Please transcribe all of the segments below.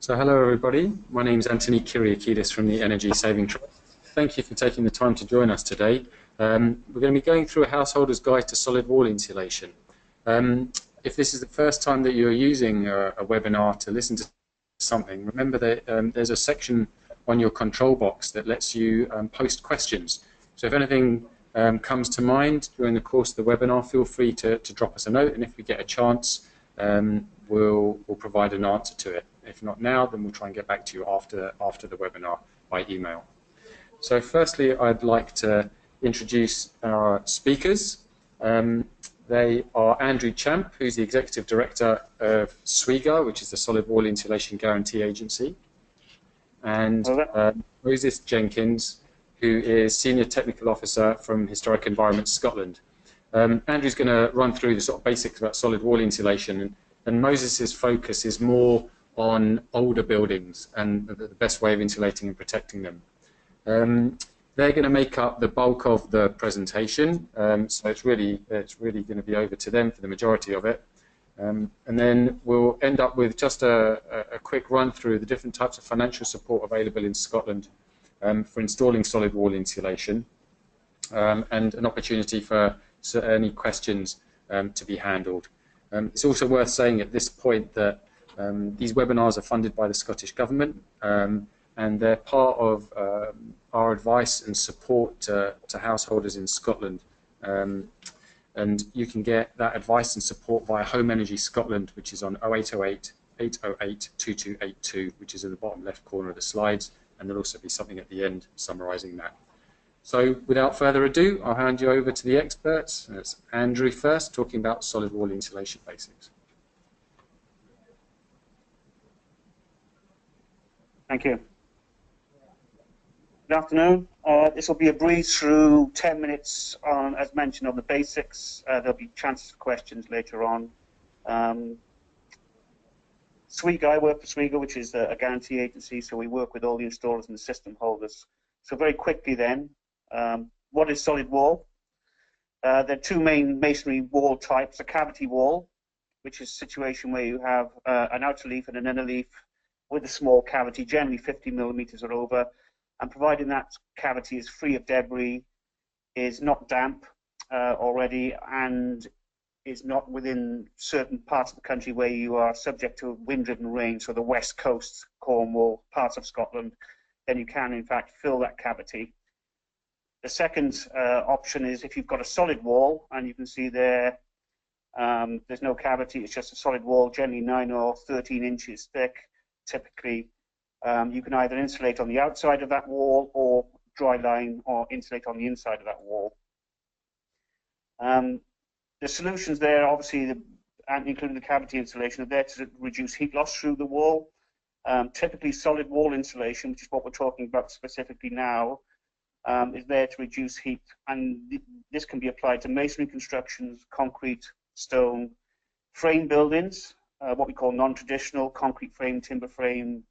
So hello everybody, my name is Anthony Kyriakidis from the Energy Saving Trust. Thank you for taking the time to join us today. We're going to be going through a householder's guide to solid wall insulation. If this is the first time that you're using a webinar to listen to something, remember that there's a section on your control box that lets you post questions. So if anything comes to mind during the course of the webinar, feel free to drop us a note, and if we get a chance, we'll provide an answer to it. If not now, then we'll try and get back to you after the webinar by email. So firstly, I'd like to introduce our speakers. They are Andrew Champ, who's the Executive Director of SWIGA, which is the Solid Wall Insulation Guarantee Agency, and Moses Jenkins, who is Senior Technical Officer from Historic Environment Scotland. Andrew's going to run through the sort of basics about solid wall insulation, and Moses's focus is more on older buildings and the best way of insulating and protecting them. They're going to make up the bulk of the presentation, so it's really going to be over to them for the majority of it. And then we'll end up with just a quick run through the different types of financial support available in Scotland for installing solid wall insulation, and an opportunity for any questions to be handled. It's also worth saying at this point that these webinars are funded by the Scottish Government, and they're part of our advice and support to householders in Scotland. And you can get that advice and support via Home Energy Scotland, which is on 0808 808 2282, which is in the bottom left corner of the slides, and there'll also be something at the end summarising that. So without further ado, I'll hand you over to the experts. It's Andrew first, talking about solid wall insulation basics. Thank you. Good afternoon. This will be a breeze through 10 minutes on, as mentioned, on the basics. There'll be chances for questions later on. SWIGA, I work for SWIGA, which is a guarantee agency, so we work with all the installers and the system holders. So very quickly then, what is solid wall? There are two main masonry wall types: a cavity wall, which is a situation where you have an outer leaf and an inner leaf with a small cavity, generally 50 millimeters or over, and providing that cavity is free of debris, is not damp already, and is not within certain parts of the country where you are subject to wind-driven rain, so the west coast, Cornwall, parts of Scotland, then you can in fact fill that cavity. The second option is if you've got a solid wall, and you can see there there's no cavity, it's just a solid wall, generally 9 or 13 inches thick. Typically, you can either insulate on the outside of that wall or dry line or insulate on the inside of that wall. The solutions there, obviously, including the cavity insulation, are there to reduce heat loss through the wall. Typically, solid wall insulation, which is what we're talking about specifically now, is there to reduce heat, and this can be applied to masonry constructions, concrete, stone, frame buildings, what we call non-traditional, concrete frame, timber frame,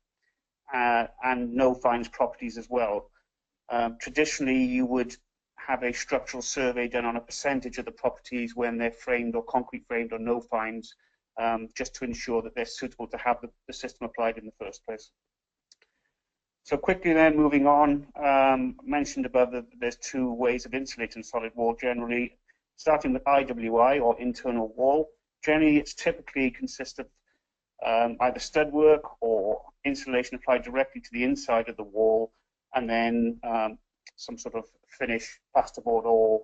and no fines properties as well. Traditionally, you would have a structural survey done on a percentage of the properties when they're framed or concrete framed or no fines, just to ensure that they're suitable to have the system applied in the first place. So quickly then, moving on, mentioned above that there's two ways of insulating solid wall generally, starting with IWI, or internal wall. Generally, it's typically consists of either stud work or insulation applied directly to the inside of the wall, and then some sort of finish, plasterboard or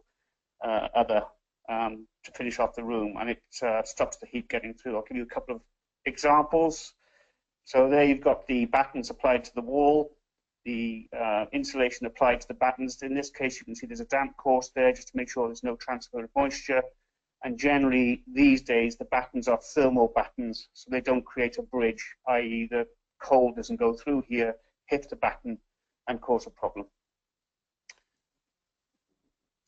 other to finish off the room, and it stops the heat getting through. I'll give you a couple of examples. So there you've got the battens applied to the wall, the insulation applied to the battens. In this case, you can see there's a damp course there just to make sure there's no transfer of moisture. And generally, these days, the battens are thermal battens, so they don't create a bridge, i.e. the cold doesn't go through here, hit the batten, and cause a problem.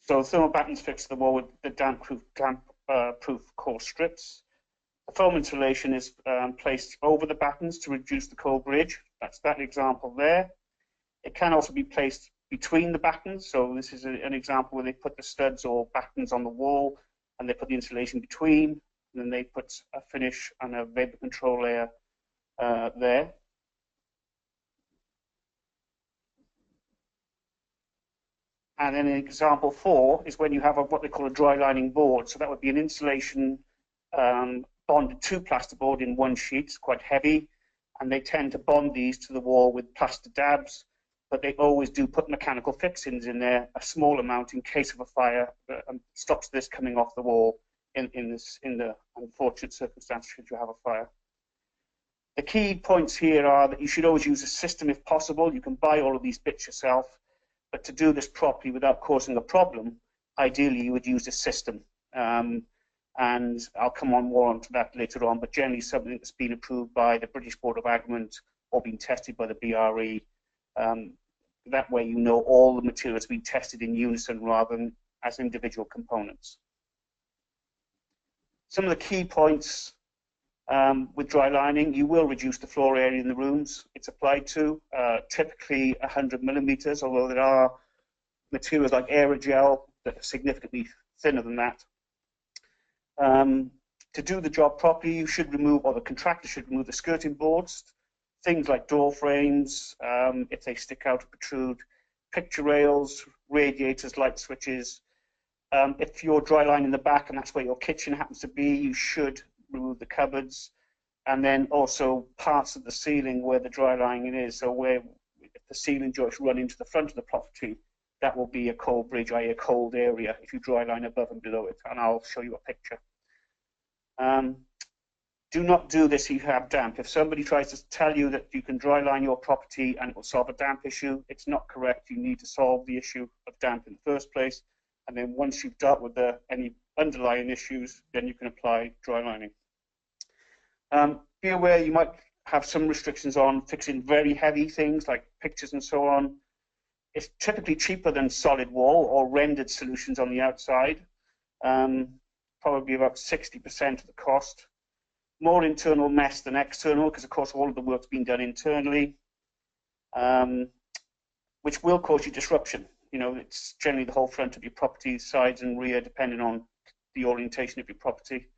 So thermal battens fixed to the wall with the damp-proof core strips. The foam insulation is placed over the battens to reduce the cold bridge. That's that example there. It can also be placed between the battens. So this is an example where they put the studs or battens on the wall, and they put the insulation between, and then they put a finish and a vapor control layer there. And then example 4 is when you have what they call a dry lining board. So that would be an insulation bonded to plasterboard in one sheet. It's quite heavy, and they tend to bond these to the wall with plaster dabs, but they always do put mechanical fixings in there, a small amount in case of a fire, stops this coming off the wall in the unfortunate circumstance should you have a fire. The key points here are that you should always use a system if possible. You can buy all of these bits yourself, but to do this properly without causing a problem, ideally you would use a system. And I'll come on more onto that later on, but generally something that's been approved by the British Board of Agreement or been tested by the BRE. That way you know all the materials being tested in unison rather than as individual components. Some of the key points with dry lining: you will reduce the floor area in the rooms it's applied to, typically 100 millimeters, although there are materials like aerogel that are significantly thinner than that. To do the job properly, you should remove, or the contractor should remove, the skirting boards, things like door frames, if they stick out or protrude, picture rails, radiators, light switches. If you're dry lining the back and that's where your kitchen happens to be, you should remove the cupboards, and then also parts of the ceiling where the dry lining is. So where if the ceiling joists run into the front of the property, that will be a cold bridge, i.e. a cold area if you dry line above and below it, and I'll show you a picture. Do not do this if you have damp. If somebody tries to tell you that you can dry line your property and it will solve a damp issue, it's not correct. You need to solve the issue of damp in the first place, and then once you've dealt with any underlying issues, then you can apply dry lining. Be aware you might have some restrictions on fixing very heavy things like pictures and so on. It's typically cheaper than solid wall or rendered solutions on the outside, probably about 60% of the cost. More internal mess than external, because of course all of the work's been done internally, which will cause you disruption. You know, it's generally the whole front of your property, sides and rear, depending on the orientation of your property.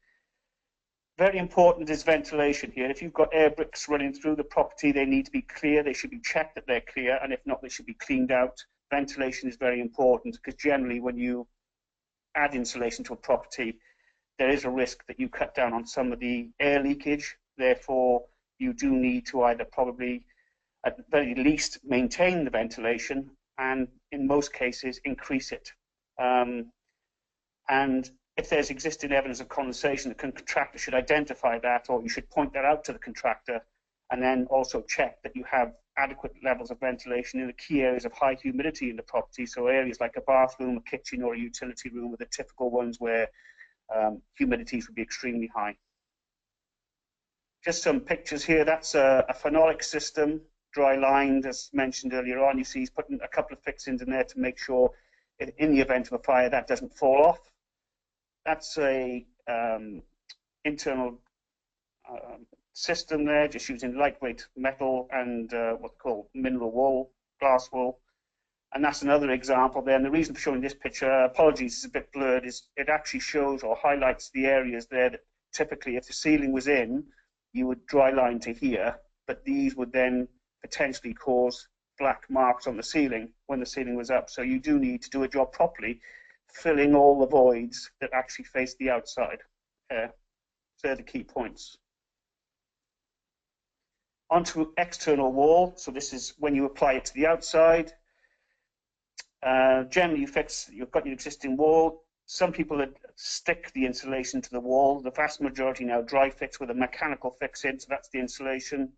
Very important is ventilation here. If you've got air bricks running through the property, they need to be clear. They should be checked that they're clear, and if not, they should be cleaned out. Ventilation is very important, because generally when you add insulation to a property, there is a risk that you cut down on some of the air leakage. Therefore, you do need to either probably, at the very least, maintain the ventilation, and in most cases, increase it. And if there's existing evidence of condensation, the contractor should identify that, or you should point that out to the contractor, and then also check that you have adequate levels of ventilation in the key areas of high humidity in the property. So areas like a bathroom, a kitchen, or a utility room are the typical ones where humidities would be extremely high. Just some pictures here. That's a phenolic system, dry lined, as mentioned earlier on. You see he's putting a couple of fixings in there to make sure in the event of a fire that doesn't fall off. That's a internal system there, just using lightweight metal and what's called mineral wool, glass wool. And that's another example there. And the reason for showing this picture, apologies, it's a bit blurred, is it actually shows or highlights the areas there that typically if the ceiling was in, you would dry line to here, but these would then potentially cause black marks on the ceiling when the ceiling was up. So you do need to do a job properly, filling all the voids that actually face the outside. So they're the key points. Onto external wall. So this is when you apply it to the outside. Generally, you've got your existing wall. Some people stick the insulation to the wall. The vast majority now dry fix with a mechanical fix in, so that's the insulation.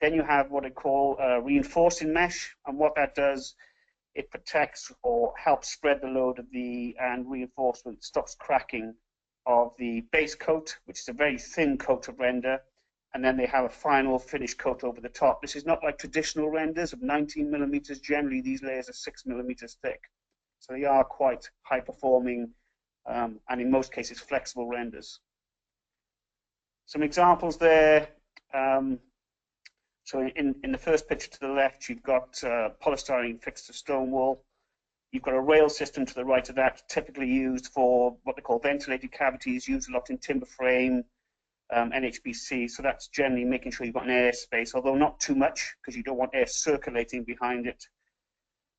Then you have what I call reinforcing mesh, and what that does, it protects or helps spread the load of and reinforcement stops cracking of the base coat, which is a very thin coat of render, and then they have a final finish coat over the top. This is not like traditional renders of 19 millimeters. Generally, these layers are 6 millimeters thick. So they are quite high performing and in most cases flexible renders. Some examples there. So in the first picture to the left, you've got polystyrene fixed to stone wall. You've got a rail system to the right of that, typically used for what they call ventilated cavities, used a lot in timber frame, NHBC, so that's generally making sure you've got an air space, although not too much, because you don't want air circulating behind it.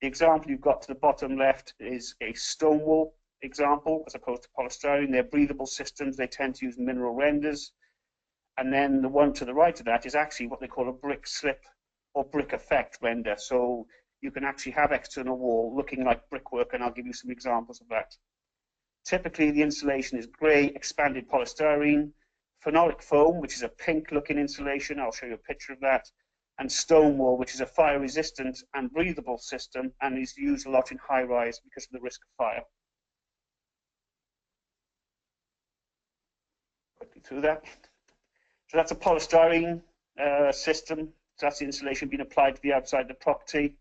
The example you've got to the bottom left is a stone wool example as opposed to polystyrene. They're breathable systems. They tend to use mineral renders. And then the one to the right of that is actually what they call a brick slip or brick effect render. So you can actually have external wall looking like brickwork, and I'll give you some examples of that. Typically, the insulation is grey expanded polystyrene, phenolic foam, which is a pink-looking insulation. I'll show you a picture of that. And stone wool, which is a fire-resistant and breathable system and is used a lot in high-rise because of the risk of fire. Quickly through that. So that's a polystyrene system. So that's the insulation being applied to the outside of the property.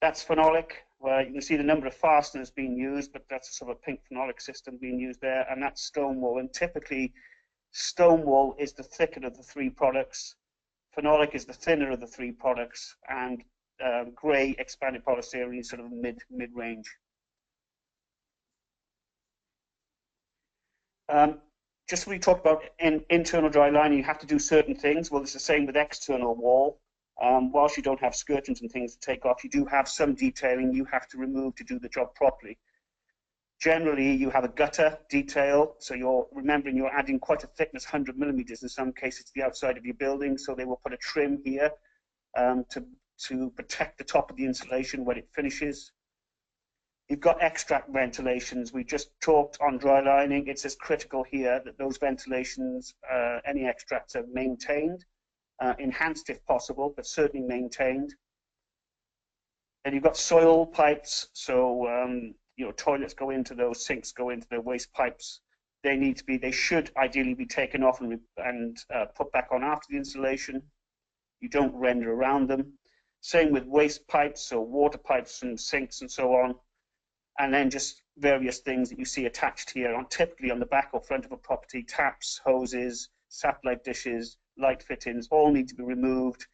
That's phenolic, where you can see the number of fasteners being used, but that's a sort of a pink phenolic system being used there. And that's stone wool. And typically, stone wool is the thicker of the three products. Phenolic is the thinner of the three products, and grey expanded polystyrene is sort of mid-range. Just when we talk about internal dry lining, you have to do certain things. Well, it's the same with external wall. Whilst you don't have skirtings and things to take off, you do have some detailing you have to remove to do the job properly. Generally, you have a gutter detail, so you're remembering you're adding quite a thickness, 100 millimeters in some cases, to the outside of your building, so they will put a trim here to protect the top of the insulation when it finishes. You've got extract ventilations. We just talked on dry lining. It's as critical here that those ventilations, any extracts are maintained, enhanced if possible, but certainly maintained. And you've got soil pipes, so you know, toilets go into those, sinks go into the waste pipes. They should ideally be taken off and put back on after the installation. You don't render around them. Same with waste pipes, so water pipes and sinks and so on. And then just various things that you see attached here, typically on the back or front of a property, taps, hoses, satellite dishes, light fittings, all need to be removed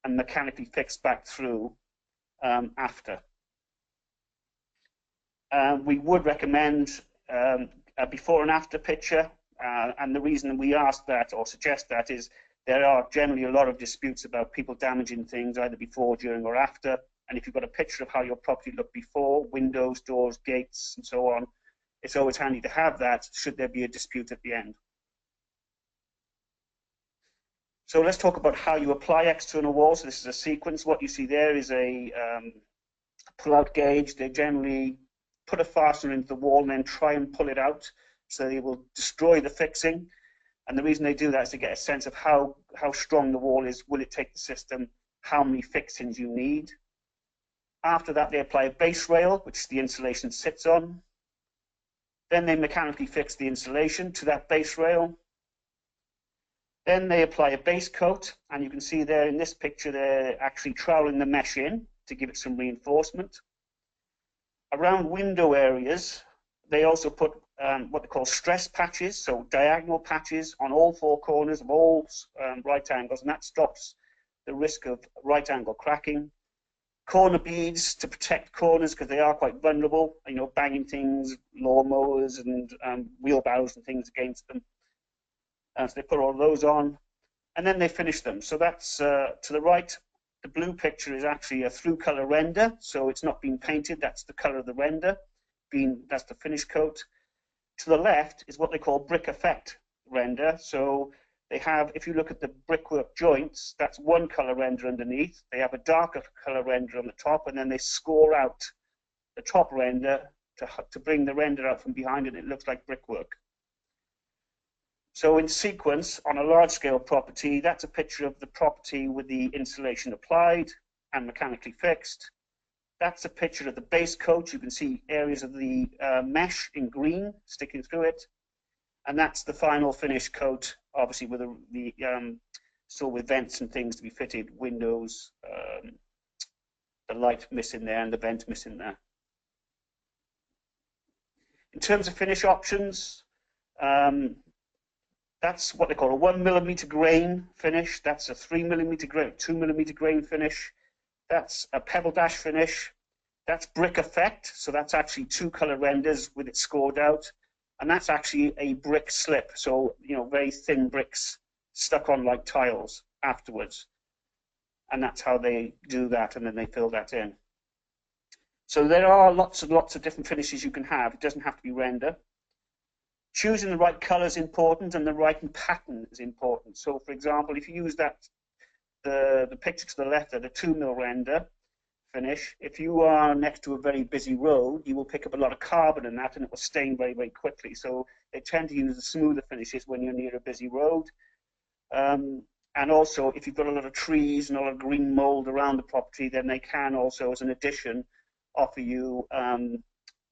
and mechanically fixed back through after. We would recommend a before and after picture, and the reason we ask that or suggest that is there are generally a lot of disputes about people damaging things either before, during, or after. And if you've got a picture of how your property looked before, windows, doors, gates, and so on, it's always handy to have that should there be a dispute at the end. So let's talk about how you apply external walls. This is a sequence. What you see there is a pull-out gauge. They generally put a fastener into the wall and then try and pull it out, so they will destroy the fixing. And the reason they do that is to get a sense of how strong the wall is, will it take the system, how many fixings you need. After that, they apply a base rail, which the insulation sits on. Then they mechanically fix the insulation to that base rail. Then they apply a base coat, and you can see there in this picture, they're actually troweling the mesh in to give it some reinforcement. Around window areas, they also put what they call stress patches, so diagonal patches on all four corners of all right angles, and that stops the risk of right angle cracking. Corner beads to protect corners because they are quite vulnerable, you know, banging things, lawnmowers and wheelbarrows and things against them. So they put all those on, and then they finish them. So that's to the right. The blue picture is actually a through color render, so it's not been painted. That's the color of the render. That's the finish coat. To the left is what they call brick effect render. So they have, if you look at the brickwork joints, that's one color render underneath. They have a darker color render on the top, and then they score out the top render to bring the render out from behind, and it looks like brickwork. So in sequence, on a large-scale property, that's a picture of the property with the insulation applied and mechanically fixed. That's a picture of the base coat. You can see areas of the mesh in green sticking through it. And that's the final finish coat, obviously with still with vents and things to be fitted, windows, the light missing there and the vent missing there. In terms of finish options, that's what they call a 1 millimeter grain finish. That's a 3 millimeter grain, 2 millimeter grain finish. That's a pebble dash finish. That's brick effect. So that's actually two color renders with it scored out. And that's actually a brick slip. So, you know, very thin bricks stuck on like tiles afterwards. And that's how they do that. And then they fill that in. So there are lots and lots of different finishes you can have. It doesn't have to be render. Choosing the right color is important, and the right pattern is important. So, for example, if you use the picture to the left there, the 2mm render finish, if you are next to a very busy road, you will pick up a lot of carbon in that, and it will stain very, very quickly. So they tend to use the smoother finishes when you're near a busy road. And also, if you've got a lot of trees and a lot of green mold around the property, then they can also, as an addition, offer you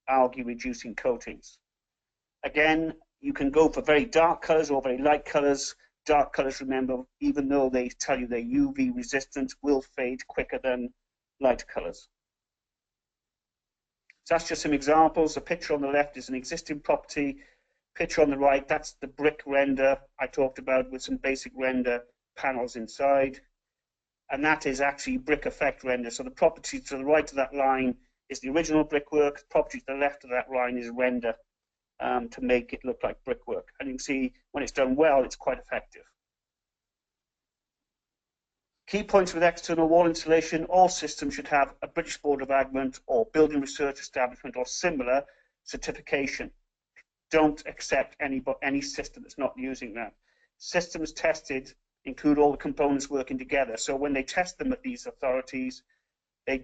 algae-reducing coatings. Again, you can go for very dark colors or very light colors. Dark colors, remember, even though they tell you they're UV resistant, will fade quicker than light colors. So that's just some examples. The picture on the left is an existing property. Picture on the right, that's the brick render I talked about with some basic render panels inside. And that is actually brick effect render. So the property to the right of that line is the original brickwork. The property to the left of that line is render to make it look like brickwork. And you can see when it's done well, it's quite effective. Key points with external wall insulation: all systems should have a British Board of Agment or Building Research Establishment or similar certification. Don't accept any system that's not using that. Systems tested include all the components working together. So when they test them at these authorities, they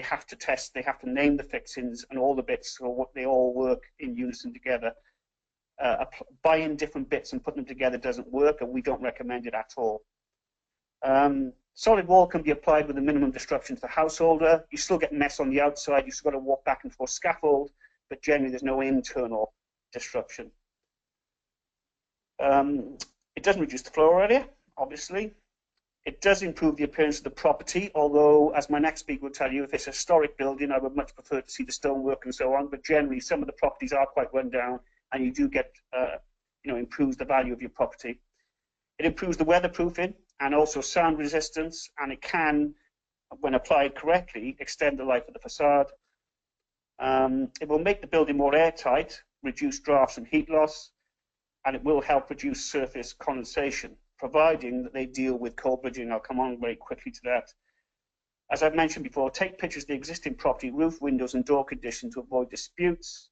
have to test, they have to name the fixings and all the bits so they all work in unison together. Buying different bits and putting them together doesn't work, and we don't recommend it at all. Solid wall can be applied with a minimum destruction to the householder. You still get mess on the outside. You've still got to walk back and forth scaffold, but generally there's no internal destruction. It doesn't reduce the floor area, obviously. It does improve the appearance of the property, although, as my next speaker will tell you, if it's a historic building, I would much prefer to see the stonework and so on, but generally some of the properties are quite run down, and you do get, improves the value of your property. It improves the weatherproofing and also sound resistance, and it can, when applied correctly, extend the life of the facade. It will make the building more airtight, reduce drafts and heat loss, and it will help reduce surface condensation, providing that they deal with cold bridging. I'll come on very quickly to that. As I've mentioned before, take pictures of the existing property, roof, windows, and door condition to avoid disputes.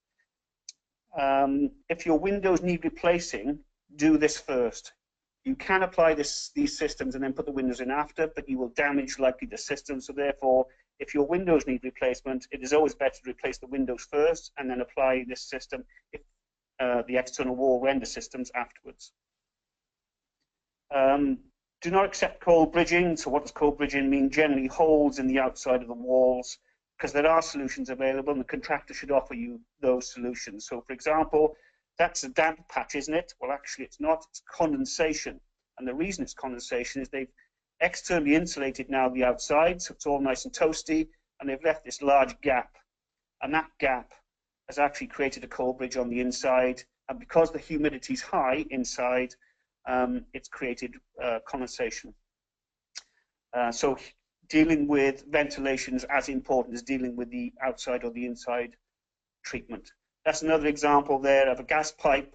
If your windows need replacing, do this first. You can apply these systems and then put the windows in after, but you will damage likely the system. So therefore, if your windows need replacement, it is always better to replace the windows first and then apply this system, if the external wall render systems, afterwards. Do not accept cold bridging. So what does cold bridging mean? Generally holes in the outside of the walls, because there are solutions available and the contractor should offer you those solutions. So for example, that's a damp patch, isn't it? Well, actually it's not, it's condensation. And the reason it's condensation is they've externally insulated now the outside, so it's all nice and toasty, and they've left this large gap. And that gap has actually created a cold bridge on the inside. And because the humidity is high inside, it's created condensation. So dealing with ventilation is as important as dealing with the outside or the inside treatment. That's another example there of a gas pipe.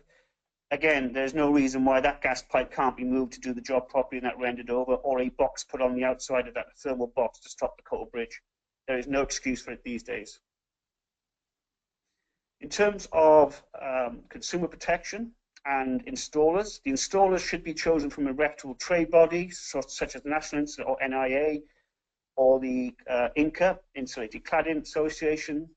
Again, there's no reason why that gas pipe can't be moved to do the job properly and that rendered over, or a box put on the outside of that thermal box to stop the cold bridge. There is no excuse for it these days. In terms of consumer protection and installers, the installers should be chosen from a reputable trade body, such as the National Insular or NIA, or the INCA, Insulated Cladding Association.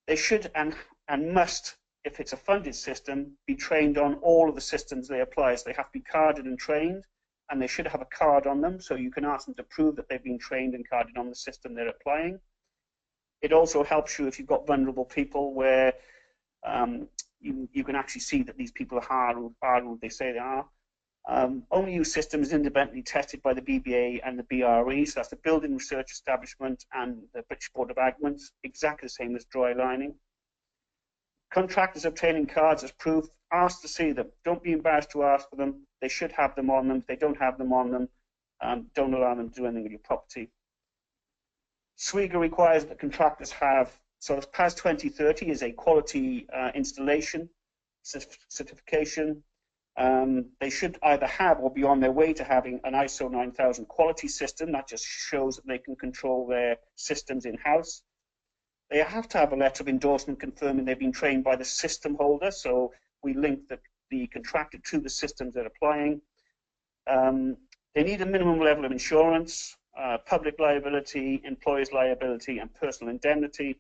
They should and must, if it's a funded system, be trained on all of the systems they apply. So they have to be carded and trained, and they should have a card on them, so you can ask them to prove that they've been trained and carded on the system they're applying. It also helps you if you've got vulnerable people where you can actually see that these people are who they say they are. Only use systems independently tested by the BBA and the BRE, so that's the Building Research Establishment and the British Board of Agment, exactly the same as dry lining. Contractors obtaining cards as proof, ask to see them. Don't be embarrassed to ask for them. They should have them on them. If they don't have them on them, don't allow them to do anything with your property. SWIGA requires that contractors have, so the PAS 2030 is a quality installation certification. They should either have or be on their way to having an ISO 9000 quality system. That just shows that they can control their systems in-house. They have to have a letter of endorsement confirming they've been trained by the system holder, so we link the contractor to the systems they're applying. They need a minimum level of insurance, public liability, employer's liability, and personal indemnity.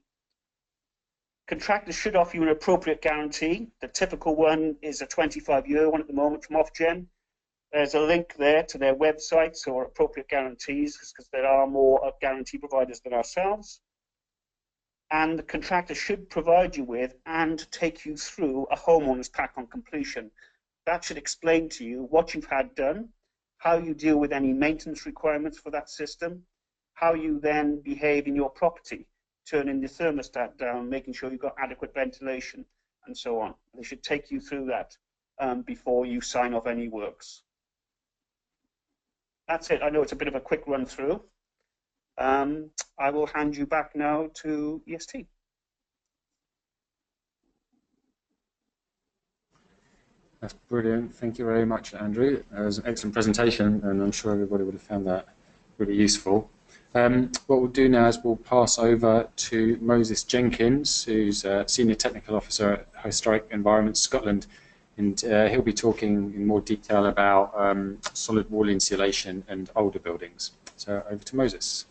Contractors should offer you an appropriate guarantee. The typical one is a 25-year one at the moment from Ofgem. There's a link there to their websites or appropriate guarantees, because there are more guarantee providers than ourselves. And the contractor should provide you with and take you through a homeowner's pack on completion. That should explain to you what you've had done, how you deal with any maintenance requirements for that system, how you then behave in your property, turning the thermostat down, making sure you've got adequate ventilation, and so on. They should take you through that before you sign off any works. That's it. I know it's a bit of a quick run through. I will hand you back now to EST. That's brilliant. Thank you very much, Andrew. It was an excellent presentation, and I'm sure everybody would have found that really useful. What we'll do now is we'll pass over to Moses Jenkins, who's Senior Technical Officer at Historic Environment Scotland, and he'll be talking in more detail about solid wall insulation and older buildings. So over to Moses.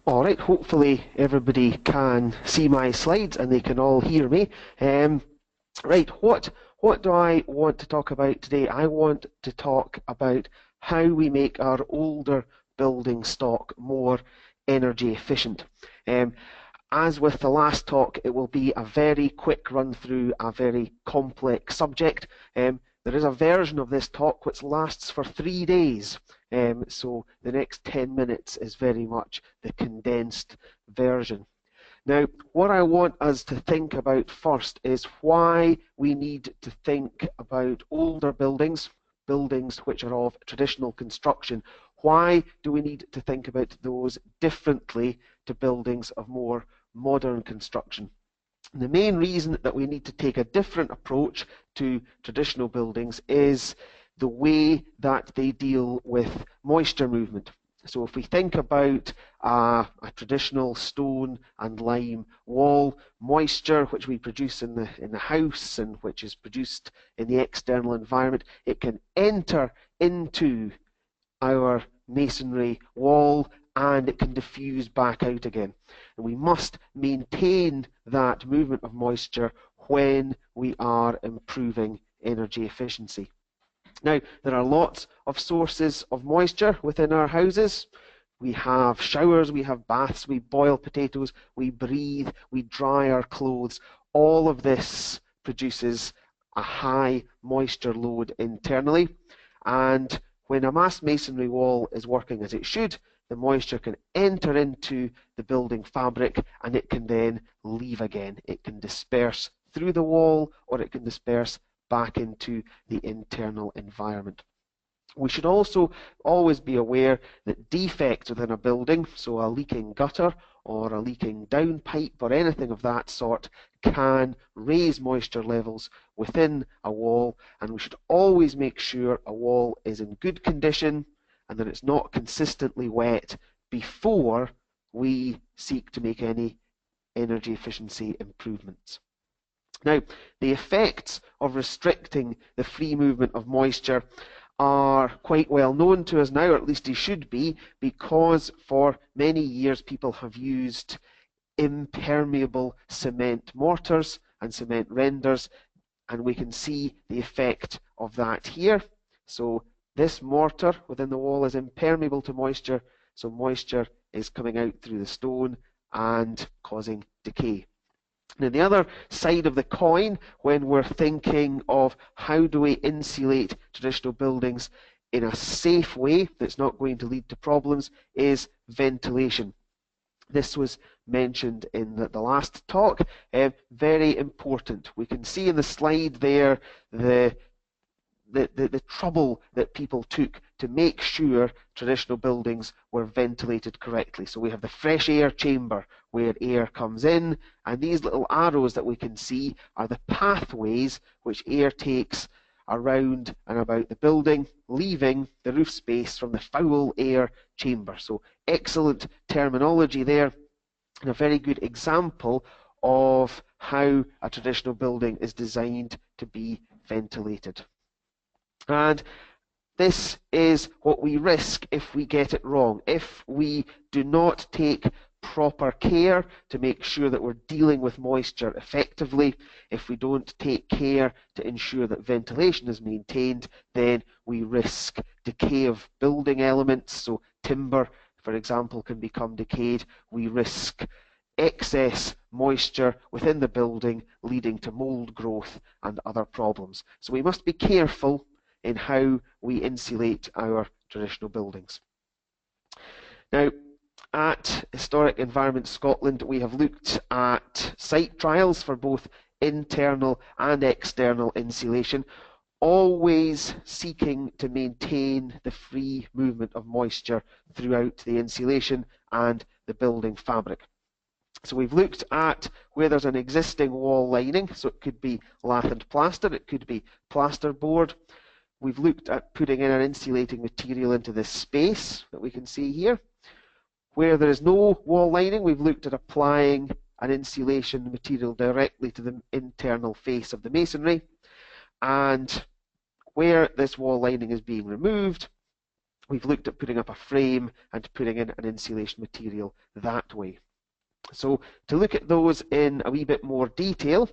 All right, hopefully everybody can see my slides and they can all hear me. Right, what do I want to talk about today? I want to talk about how we make our older building stock more energy efficient. As with the last talk, it will be a very quick run through a very complex subject. There is a version of this talk which lasts for 3 days. So the next 10 minutes is very much the condensed version. Now, what I want us to think about first is why we need to think about older buildings, buildings which are of traditional construction. Why do we need to think about those differently to buildings of more modern construction? The main reason that we need to take a different approach to traditional buildings is the way that they deal with moisture movement. So if we think about a traditional stone and lime wall, moisture which we produce in the house and which is produced in the external environment, it can enter into our masonry wall and it can diffuse back out again. And we must maintain that movement of moisture when we are improving energy efficiency. Now, there are lots of sources of moisture within our houses. We have showers, we have baths, we boil potatoes, we breathe, we dry our clothes. All of this produces a high moisture load internally. And when a mass masonry wall is working as it should, the moisture can enter into the building fabric and it can then leave again. It can disperse through the wall or it can disperse back into the internal environment. We should also always be aware that defects within a building, so a leaking gutter or a leaking downpipe or anything of that sort, can raise moisture levels within a wall, and we should always make sure a wall is in good condition and that it's not consistently wet before we seek to make any energy efficiency improvements. Now, the effects of restricting the free movement of moisture are quite well known to us now, or at least they should be, because for many years people have used impermeable cement mortars and cement renders, and we can see the effect of that here. So this mortar within the wall is impermeable to moisture, so moisture is coming out through the stone and causing decay. Now, the other side of the coin, when we're thinking of how do we insulate traditional buildings in a safe way that's not going to lead to problems, is ventilation. This was mentioned in the last talk. Very important. We can see in the slide there the trouble that people took to make sure traditional buildings were ventilated correctly. So we have the fresh air chamber where air comes in, and these little arrows that we can see are the pathways which air takes around and about the building, leaving the roof space from the foul air chamber. So excellent terminology there, and a very good example of how a traditional building is designed to be ventilated. And this is what we risk if we get it wrong. If we do not take proper care to make sure that we're dealing with moisture effectively, if we don't take care to ensure that ventilation is maintained, then we risk decay of building elements. So timber, for example, can become decayed. We risk excess moisture within the building, leading to mold growth and other problems. So we must be careful in how we insulate our traditional buildings. Now, at Historic Environment Scotland, we have looked at site trials for both internal and external insulation, always seeking to maintain the free movement of moisture throughout the insulation and the building fabric. So we've looked at where there's an existing wall lining, so it could be lath and plaster, it could be plasterboard. We've looked at putting in an insulating material into this space that we can see here. Where there is no wall lining, we've looked at applying an insulation material directly to the internal face of the masonry. And where this wall lining is being removed, we've looked at putting up a frame and putting in an insulation material that way. So to look at those in a wee bit more detail,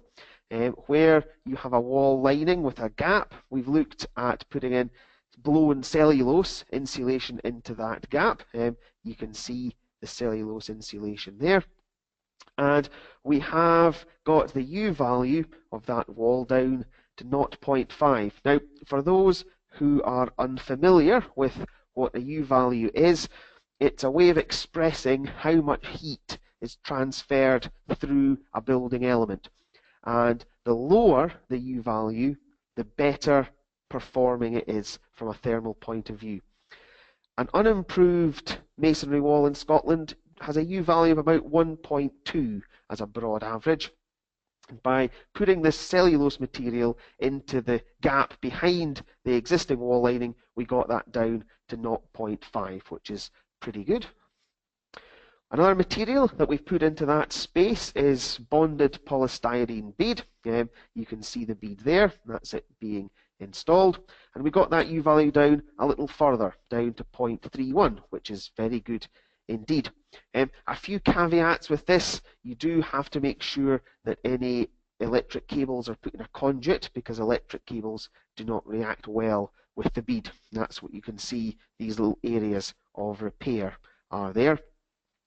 where you have a wall lining with a gap, we've looked at putting in blown cellulose insulation into that gap. You can see the cellulose insulation there. And we have got the U value of that wall down to 0.5. Now, for those who are unfamiliar with what a U value is, it's a way of expressing how much heat is transferred through a building element. And the lower the U value, the better performing it is from a thermal point of view. An unimproved masonry wall in Scotland has a U value of about 1.2 as a broad average. By putting this cellulose material into the gap behind the existing wall lining, we got that down to 0.5, which is pretty good. Another material that we've put into that space is bonded polystyrene bead. You can see the bead there, that's it being installed. And we got that U value down a little further, down to 0.31, which is very good indeed. A few caveats with this. You do have to make sure that any electric cables are put in a conduit, because electric cables do not react well with the bead. That's what you can see, these little areas of repair are there.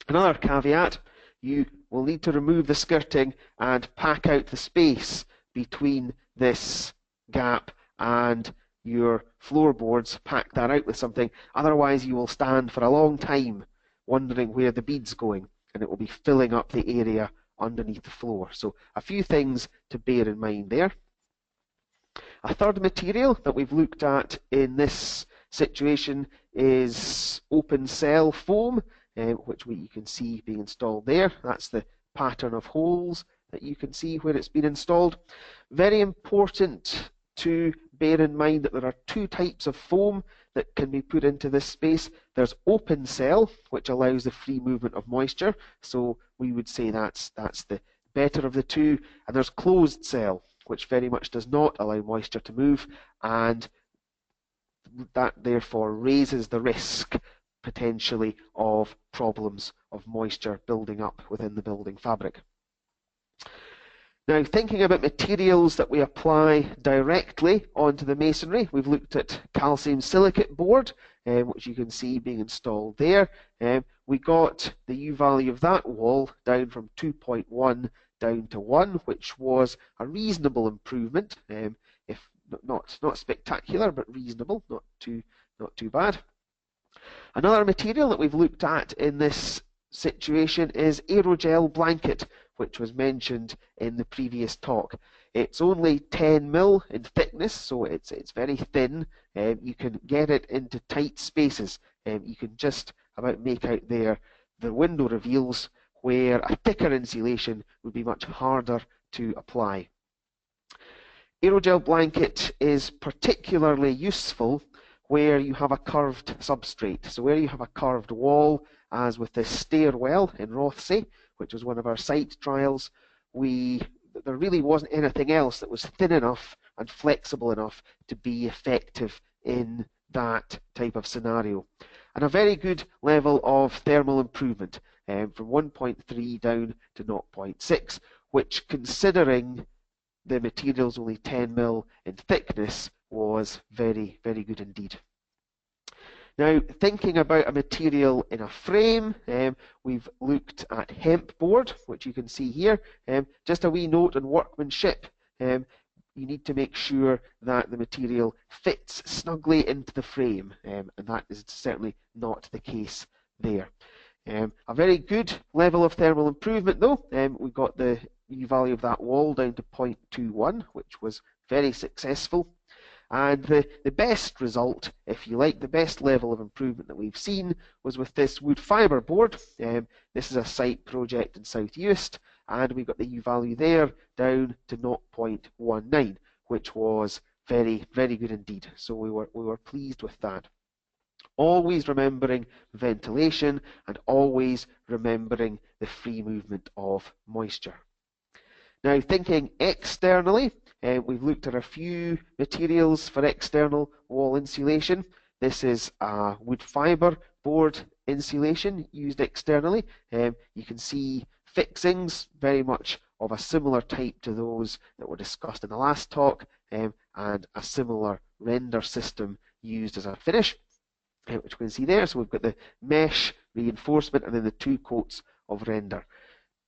Another caveat, you will need to remove the skirting and pack out the space between this gap and your floorboards. Pack that out with something, otherwise you will stand for a long time wondering where the bead's going, and it will be filling up the area underneath the floor. So a few things to bear in mind there. A third material that we've looked at in this situation is open cell foam, which you can see being installed there. That's the pattern of holes that you can see where it's been installed. Very important to bear in mind that there are two types of foam that can be put into this space. There's open cell, which allows the free movement of moisture, so we would say that's the better of the two. And there's closed cell, which very much does not allow moisture to move, and that therefore raises the risk potentially of problems of moisture building up within the building fabric. Now, thinking about materials that we apply directly onto the masonry, we've looked at calcium silicate board, which you can see being installed there. We got the U value of that wall down from 2.1 down to 1, which was a reasonable improvement, if not spectacular, but reasonable, not too bad. Another material that we've looked at in this situation is aerogel blanket, which was mentioned in the previous talk. It's only 10 mil in thickness, so it's very thin. You can get it into tight spaces. You can just about make out there the window reveals, where a thicker insulation would be much harder to apply. Aerogel blanket is particularly useful where you have a curved substrate. So where you have a curved wall, as with this stairwell in Rothesay, which was one of our site trials, there really wasn't anything else that was thin enough and flexible enough to be effective in that type of scenario. And a very good level of thermal improvement, from 1.3 down to 0.6, which, considering the material's only 10 mil in thickness, was very, very good indeed. Now, thinking about a material in a frame, we've looked at hemp board, which you can see here. Just a wee note on workmanship. You need to make sure that the material fits snugly into the frame, and that is certainly not the case there. A very good level of thermal improvement though. We got the U value of that wall down to 0.21, which was very successful. And the best result, if you like, the best level of improvement that we've seen was with this wood fibre board. This is a site project in South Uist, and we got the U value there down to 0.19, which was very, very good indeed. So we were pleased with that. Always remembering ventilation and always remembering the free movement of moisture. Now, thinking externally, we've looked at a few materials for external wall insulation. This is a wood fibre board insulation used externally. You can see fixings very much of a similar type to those that were discussed in the last talk, and a similar render system used as a finish, which we can see there. So we've got the mesh reinforcement and then the 2 coats of render.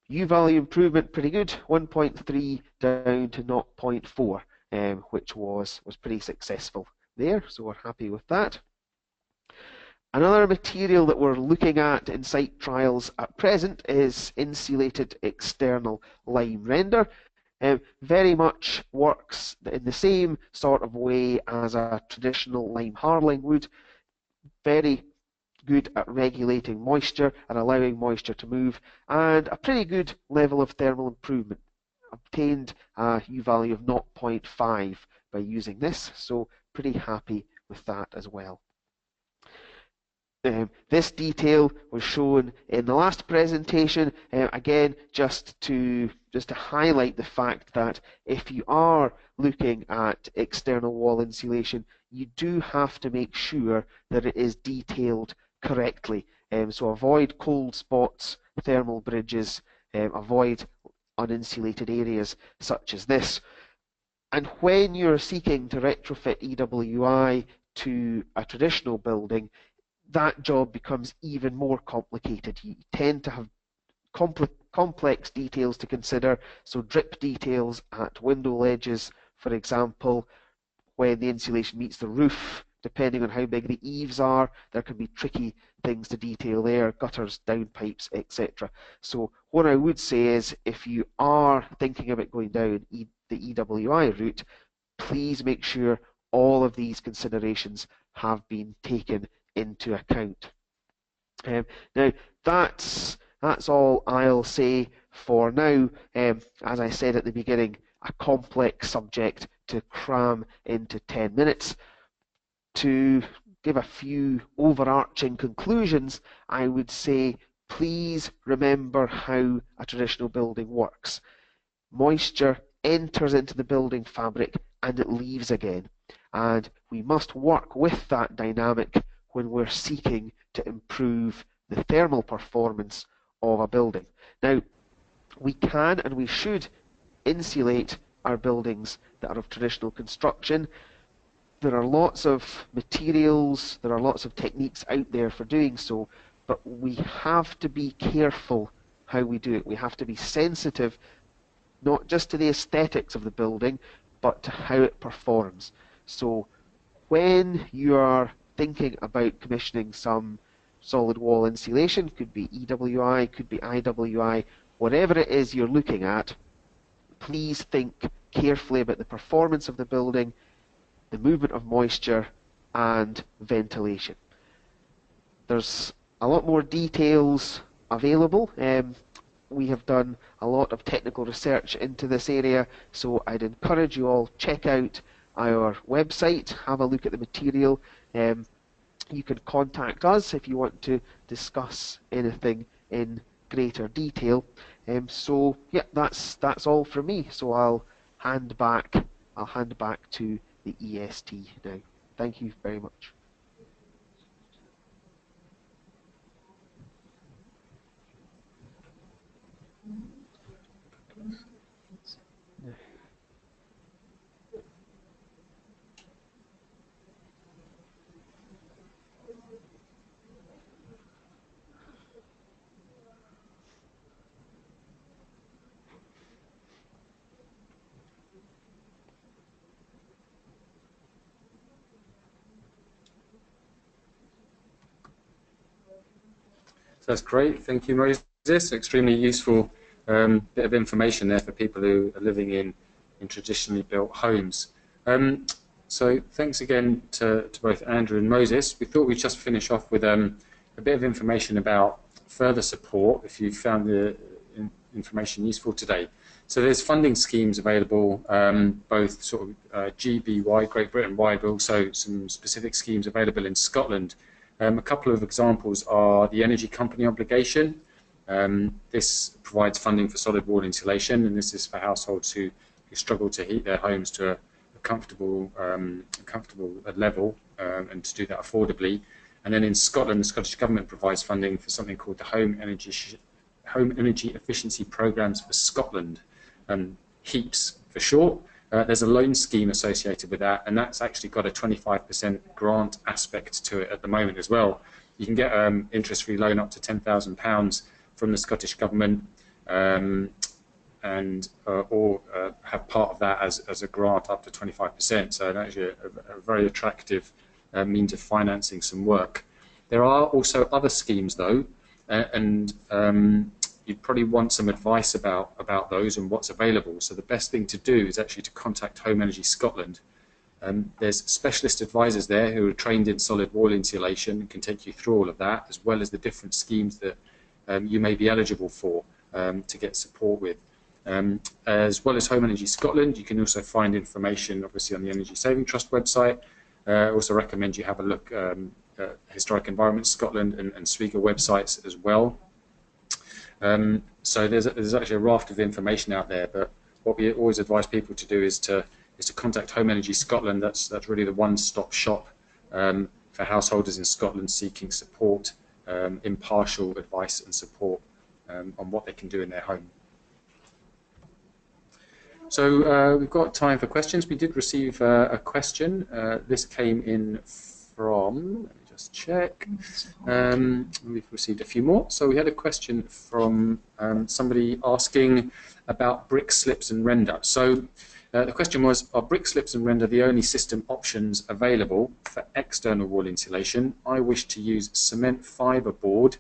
U value improvement pretty good, 1.3 down to 0.4, which was pretty successful there, so we're happy with that. Another material that we're looking at in site trials at present is insulated external lime render. Very much works in the same sort of way as a traditional lime harling would. Very good at regulating moisture and allowing moisture to move, and a pretty good level of thermal improvement. Obtained a U value of 0.5 by using this, so pretty happy with that as well. This detail was shown in the last presentation, again just to highlight the fact that if you are looking at external wall insulation, you do have to make sure that it is detailed correctly. So avoid cold spots, thermal bridges, avoid uninsulated areas such as this. And when you're seeking to retrofit EWI to a traditional building, that job becomes even more complicated. You tend to have complex details to consider, so drip details at window ledges, for example, when the insulation meets the roof, depending on how big the eaves are, there can be tricky things to detail there, gutters, downpipes, etc. So what I would say is, if you are thinking about going down the EWI route, please make sure all of these considerations have been taken into account. Now that's all I'll say for now. As I said at the beginning, a complex subject to cram into 10 minutes. To give a few overarching conclusions, I would say please remember how a traditional building works. Moisture enters into the building fabric and it leaves again, and we must work with that dynamic when we're seeking to improve the thermal performance of a building. Now, we can and we should insulate our buildings that are of traditional construction. There are lots of materials, there are lots of techniques out there for doing so, but we have to be careful how we do it. We have to be sensitive not just to the aesthetics of the building, but to how it performs. So when you are thinking about commissioning some solid wall insulation, could be EWI, could be IWI, whatever it is you're looking at, please think carefully about the performance of the building, the movement of moisture, and ventilation. There's a lot more details available. we have done a lot of technical research into this area, so I'd encourage you all check out our website, have a look at the material. You can contact us if you want to discuss anything in greater detail. So yeah, that's all from me. So I'll hand back to the EST now. Thank you very much. So that's great. Thank you, Moses. Extremely useful bit of information there for people who are living in traditionally built homes. So thanks again to both Andrew and Moses. We thought we'd just finish off with a bit of information about further support if you found the information useful today. So there's funding schemes available, both sort of GB-wide, Great Britain-wide, but also some specific schemes available in Scotland. A couple of examples are the energy company obligation. This provides funding for solid wall insulation, and this is for households who struggle to heat their homes to a comfortable level and to do that affordably. And then in Scotland, the Scottish Government provides funding for something called the Home Energy Efficiency Programmes for Scotland, HEEPS for short. There's a loan scheme associated with that, and that's actually got a 25% grant aspect to it at the moment as well. You can get interest-free loan up to £10,000 from the Scottish Government, or have part of that as a grant up to 25%. So it's actually a very attractive means of financing some work. There are also other schemes though, and you'd probably want some advice about those and what's available. So the best thing to do is actually to contact Home Energy Scotland. There's specialist advisors there who are trained in solid wall insulation and can take you through all of that, as well as the different schemes that you may be eligible for to get support with. As well as Home Energy Scotland, you can also find information obviously on the Energy Saving Trust website. I also recommend you have a look at Historic Environment Scotland and SWIGA websites as well. So there's actually a raft of information out there, but what we always advise people to do is to contact Home Energy Scotland. That's really the one-stop shop for householders in Scotland seeking support, impartial advice and support on what they can do in their home. So we've got time for questions. We did receive a question. This came in from, let me just check. We've received a few more. So we had a question from somebody asking about brick slips and render. So the question was, are brick slips and render the only system options available for external wall insulation? I wish to use cement fibre board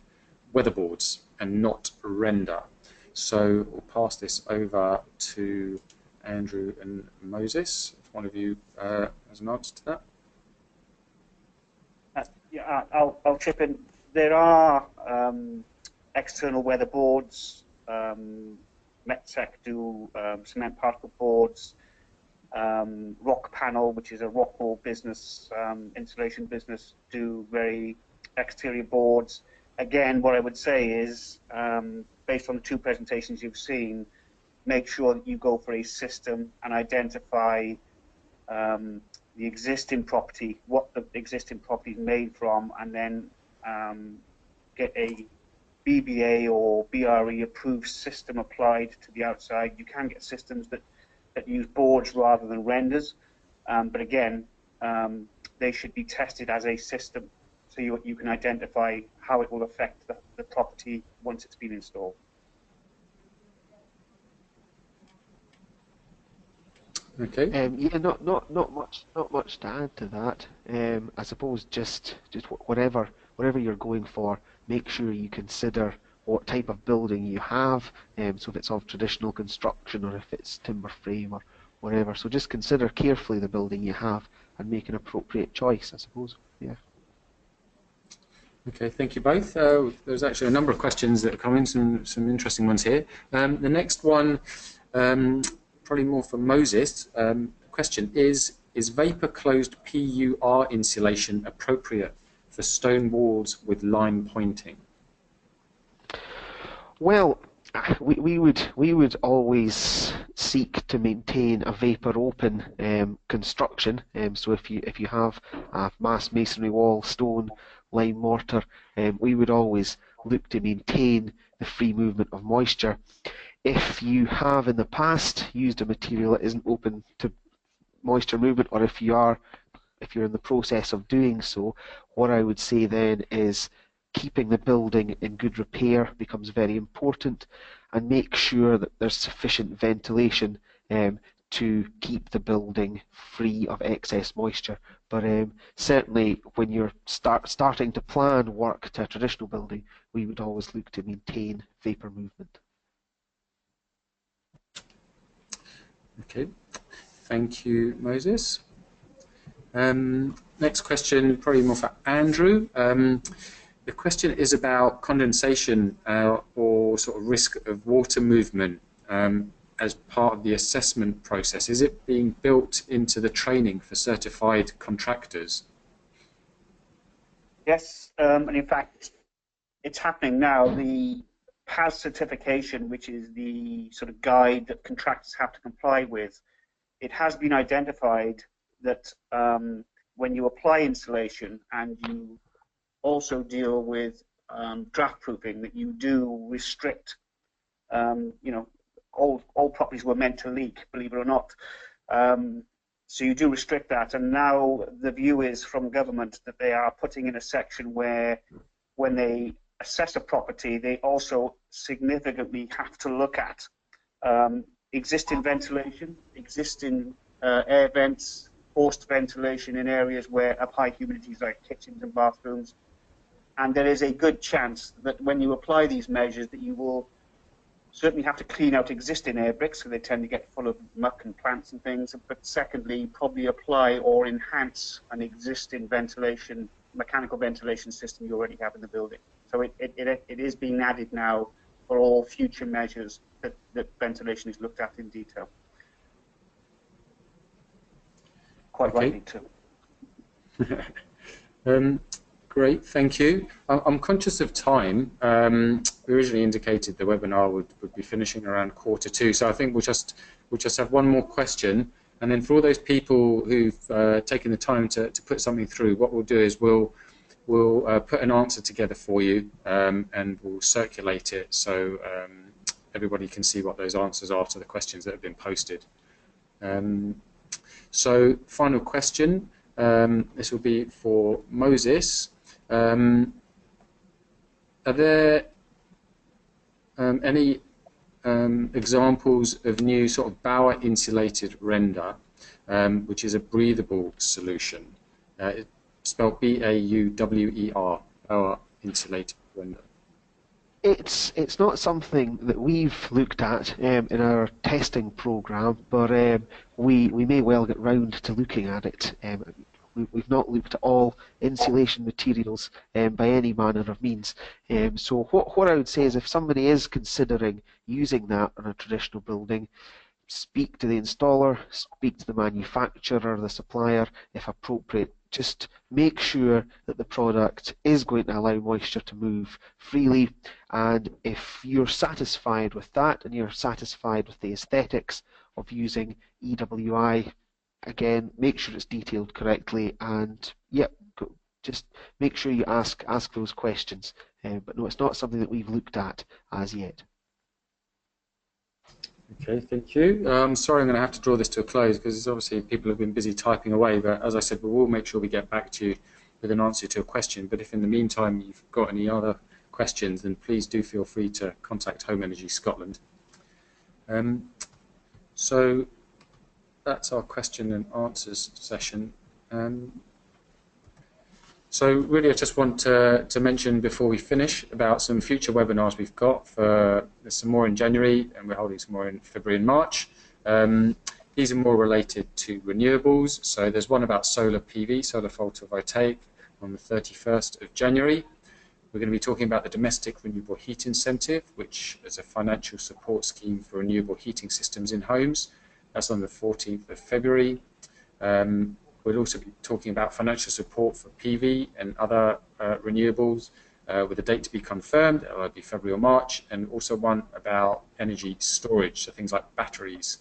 weatherboards and not render. So we'll pass this over to Andrew and Moses, if one of you has an answer to that. Yeah, I'll chip in. There are external weatherboards. Metsec do cement particle boards. Rock Panel, which is a rock wall business, insulation business, do very exterior boards. Again, what I would say is, based on the two presentations you've seen, make sure that you go for a system and identify the existing property, what the existing property is made from, and then get a BBA or BRE approved system applied to the outside. You can get systems that use boards rather than renders, but again, they should be tested as a system so you can identify how it will affect the property once it's been installed. Okay. Yeah, not much to add to that. I suppose just whatever you're going for, make sure you consider what type of building you have. So if it's of traditional construction or if it's timber frame or whatever. So just consider carefully the building you have and make an appropriate choice, I suppose. Yeah. Okay, thank you both. There's actually a number of questions that have come in, some interesting ones here. The next one, probably more for Moses. The question is vapor closed PUR insulation appropriate for stone walls with line pointing? Well, we would always seek to maintain a vapor open construction. So if you have a mass masonry wall, stone, lime mortar, we would always look to maintain the free movement of moisture. If you have in the past used a material that isn't open to moisture movement, or if you're in the process of doing so, what I would say then is keeping the building in good repair becomes very important, and make sure that there's sufficient ventilation to keep the building free of excess moisture. But certainly when you're starting to plan work to a traditional building, we would always look to maintain vapor movement. Okay, thank you, Moses. Next question, probably more for Andrew. The question is about condensation or sort of risk of water movement as part of the assessment process. Is it being built into the training for certified contractors? Yes, and in fact, it's happening now. The PAS certification, which is the sort of guide that contractors have to comply with, it has been identified that when you apply insulation and you also deal with draft proofing, that you do restrict, all properties were meant to leak, believe it or not. So you do restrict that, and now the view is from government that they are putting in a section where when they assess a property, they also significantly have to look at existing ventilation, existing air vents, forced ventilation in areas where of high humidities like kitchens and bathrooms. And there is a good chance that when you apply these measures that you will certainly have to clean out existing air bricks, because they tend to get full of muck and plants and things, but secondly, probably apply or enhance an existing ventilation, mechanical ventilation system you already have in the building. So it is being added now for all future measures that ventilation is looked at in detail. Quite rightly too. Great, thank you. I'm conscious of time. We originally indicated the webinar would be finishing around 1:45, so I think we'll just have one more question, and then for all those people who've taken the time to put something through, what we'll do is we'll put an answer together for you, and we'll circulate it so everybody can see what those answers are to the questions that have been posted. So, final question. This will be for Moses. Are there any examples of new sort of Bauer insulated render, which is a breathable solution? It's spelled B-A-U-W-E-R, Bauer insulated render. It's not something that we've looked at in our testing program, but we may well get round to looking at it. We've not looked at all insulation materials by any manner of means. So what I would say is, if somebody is considering using that on a traditional building, speak to the installer, speak to the manufacturer, the supplier, if appropriate. Just make sure that the product is going to allow moisture to move freely, and if you're satisfied with that and you're satisfied with the aesthetics of using EWI, again, make sure it's detailed correctly, and just make sure you ask those questions. But no, it's not something that we've looked at as yet. Okay, thank you. I'm sorry, I'm going to have to draw this to a close because obviously people have been busy typing away, but as I said, we will make sure we get back to you with an answer to a question. But if in the meantime you've got any other questions, then please do feel free to contact Home Energy Scotland. So that's our question and answers session. So really I just want to mention before we finish about some future webinars we've got. There's some more in January and we're holding some more in February and March. These are more related to renewables. So there's one about solar PV, solar photovoltaic, on the 31st of January. We're going to be talking about the Domestic Renewable Heat Incentive, which is a financial support scheme for renewable heating systems in homes. That's on the 14th of February. We'll also be talking about financial support for PV and other renewables with a date to be confirmed. It'll be February or March, and also one about energy storage, so things like batteries,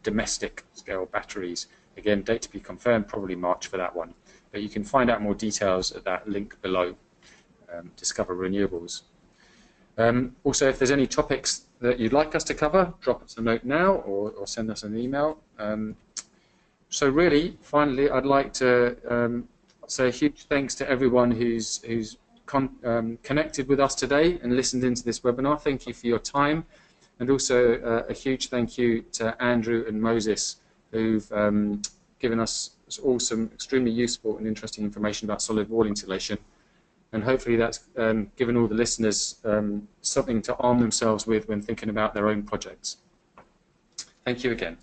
domestic scale batteries. Again, date to be confirmed, probably March for that one. But you can find out more details at that link below, Discover Renewables. Also, if there's any topics that you'd like us to cover, drop us a note now or send us an email. So really, finally, I'd like to say a huge thanks to everyone who's connected with us today and listened into this webinar. Thank you for your time. And also a huge thank you to Andrew and Moses, who've given us all some extremely useful and interesting information about solid wall insulation. And hopefully that's given all the listeners something to arm themselves with when thinking about their own projects. Thank you again.